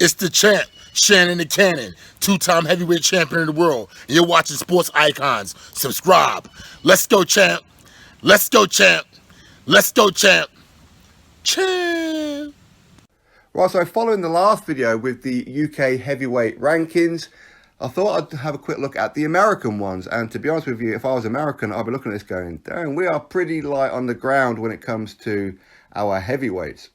It's the champ, Shannon the Cannon, two-time heavyweight champion of the world. And you're watching Sports Icons. Subscribe. Let's go, champ. Let's go, champ. Let's go, champ. Champ. Right, so following the last video with the UK heavyweight rankings, I thought I'd have a quick look at the American ones. And to be honest with you, if I was American, I'd be looking at this going, damn, we are pretty light on the ground when it comes to our heavyweights.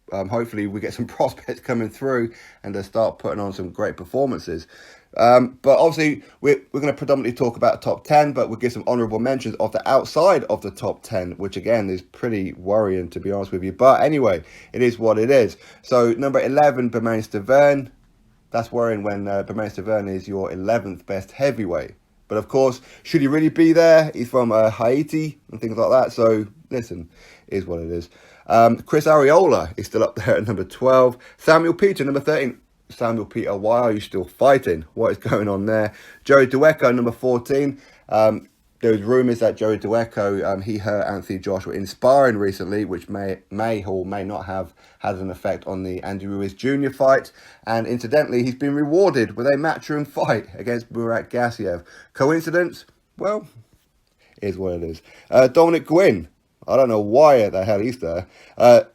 Hopefully we get some prospects coming through and they start putting on some great performances. But obviously we're going to predominantly talk about top 10, but we'll give some honourable mentions of the outside of the top 10, which again is pretty worrying, to be honest with you. But anyway, it is what it is. So number 11, Bermane Stiverne. That's worrying when Bermane Stiverne is your 11th best heavyweight. But of course, should he really be there? He's from Haiti and things like that. So listen, it is what it is. Chris Arreola is still up there at number 12. Samuel Peter, number 13. Samuel Peter, why are you still fighting? What is going on there? Joey Dueco, number 14. There was rumours that Joey Dueco, he hurt Anthony Joshua in sparring recently, which may or may not have had an effect on the Andy Ruiz Jr. fight. And incidentally, he's been rewarded with a matchroom fight against Burak Gassiev. Coincidence? Well, it is what it is. Dominic Gwynn. I don't know why the hell he's there.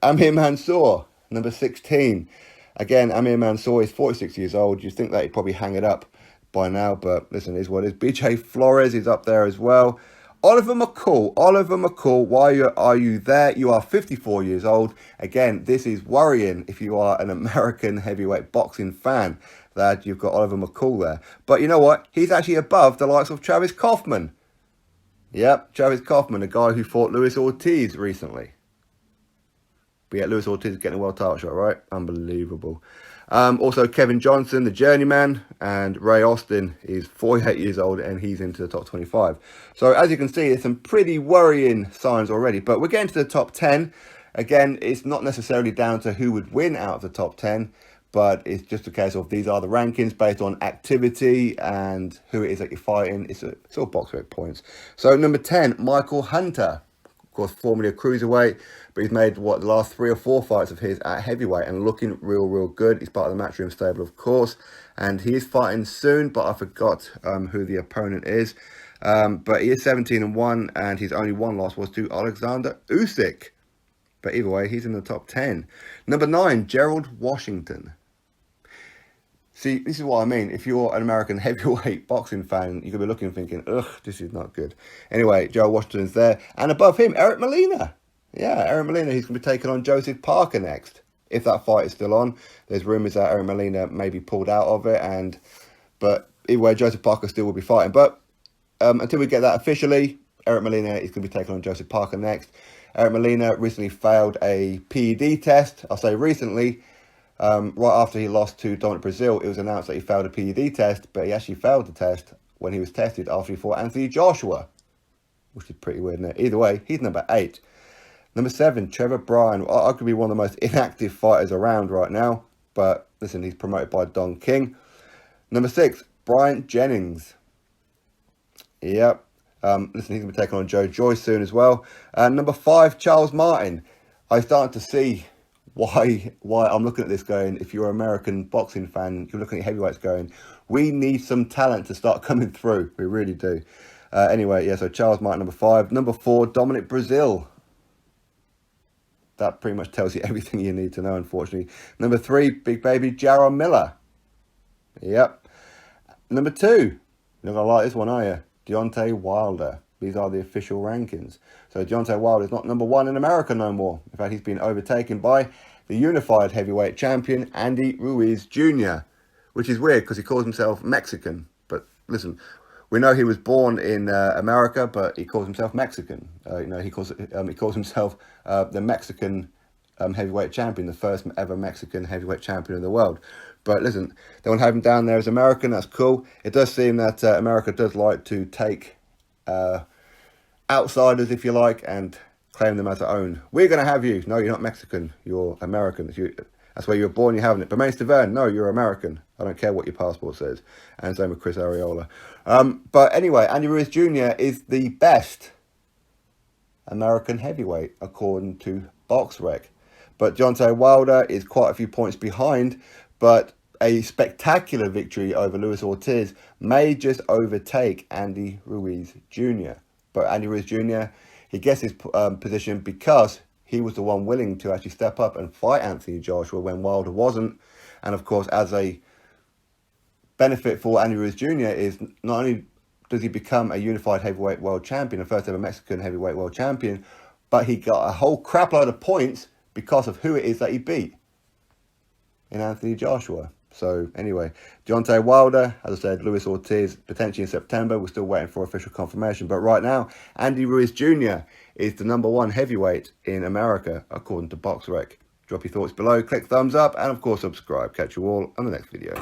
Amir Mansour, number 16. Again, Amir Mansour is 46 years old. You'd think that he'd probably hang it up by now, but listen, it is what it is. BJ Flores is up there as well. Oliver McCall, why are you there? You are 54 years old. Again, this is worrying if you are an American heavyweight boxing fan, that you've got Oliver McCall there. But you know what? He's actually above the likes of Travis Kaufman. Yep, Travis Kaufman, a guy who fought Luis Ortiz recently. But yeah, Luis Ortiz is getting a world title shot, right? Unbelievable. Also, Kevin Johnson, the journeyman, and Ray Austin is 48 years old, and he's into the top 25. So as you can see, there's some pretty worrying signs already. But we're getting to the top 10. Again, it's not necessarily down to who would win out of the top 10. But it's just a case of these are the rankings based on activity and who it is that you're fighting. It's all Boxrec points. So number 10, Michael Hunter. Of course, formerly a cruiserweight, but he's made, the last 3 or 4 fights of his at heavyweight and looking real good. He's part of the Matchroom stable, of course. And he is fighting soon, but I forgot who the opponent is. But he is 17-1, and his only one loss was to Alexander Usyk. But either way, he's in the top 10. Number 9, Gerald Washington. See, this is what I mean. If you're an American heavyweight boxing fan, you could be looking and thinking, ugh, this is not good. Anyway, Gerald Washington's there. And above him, Eric Molina. Yeah, Eric Molina, he's going to be taking on Joseph Parker next. If that fight is still on. There's rumours that Eric Molina may be pulled out of it. But either way, Joseph Parker still will be fighting. But until we get that officially, Eric Molina is going to be taking on Joseph Parker next. Eric Molina recently failed a PED test. I'll say recently. Right after he lost to Dominic Breazeale, it was announced that he failed a PED test, but he actually failed the test when he was tested after he fought Anthony Joshua, which is pretty weird, isn't it? Either way, he's number 8. Number 7, Trevor Bryan. Arguably one of the most inactive fighters around right now, but listen, he's promoted by Don King. Number 6, Bryant Jennings. Yep. Listen, he's going to be taking on Joe Joyce soon as well. And number 5, Charles Martin. I'm starting to see why I'm looking at this going, if you're an American boxing fan, you're looking at heavyweights going, we need some talent to start coming through. We really do. Anyway, yeah, so Charles Martin, number 5. Number 4, Dominic Breazeale. That pretty much tells you everything you need to know, unfortunately. Number 3, Big Baby Jarrell Miller. Yep. Number 2, you're not going to like this one, are you? Deontay Wilder. These are the official rankings. So Deontay Wilder is not number 1 in America no more. In fact, he's been overtaken by the unified heavyweight champion, Andy Ruiz Jr., which is weird because he calls himself Mexican. But listen, we know he was born in America, but he calls himself Mexican. He calls himself the Mexican heavyweight champion, the first ever Mexican heavyweight champion in the world. But listen, they want to have him down there as American. That's cool. It does seem that America does like to take outsiders, if you like, and claim them as their own. We're going to have you. No, you're not Mexican. You're American. That's where you were born. You're having it. Bermane Stiverne, no, you're American. I don't care what your passport says. And same with Chris Arreola. But anyway, Andy Ruiz Jr. is the best American heavyweight, according to Boxrec. But Deontay Wilder is quite a few points behind. but a spectacular victory over Luis Ortiz may just overtake Andy Ruiz Jr. But Andy Ruiz Jr., he gets his position because he was the one willing to actually step up and fight Anthony Joshua when Wilder wasn't. And of course, as a benefit for Andy Ruiz Jr. is not only does he become a unified heavyweight world champion, the first ever Mexican heavyweight world champion, but he got a whole crap load of points because of who it is that he beat in Anthony Joshua. So anyway, Deontay Wilder, as I said, Luis Ortiz potentially in September. We're still waiting for official confirmation. But right now, Andy Ruiz Jr. is the #1 heavyweight in America, according to Boxrec. Drop your thoughts below, click thumbs up, and of course subscribe. Catch you all on the next video.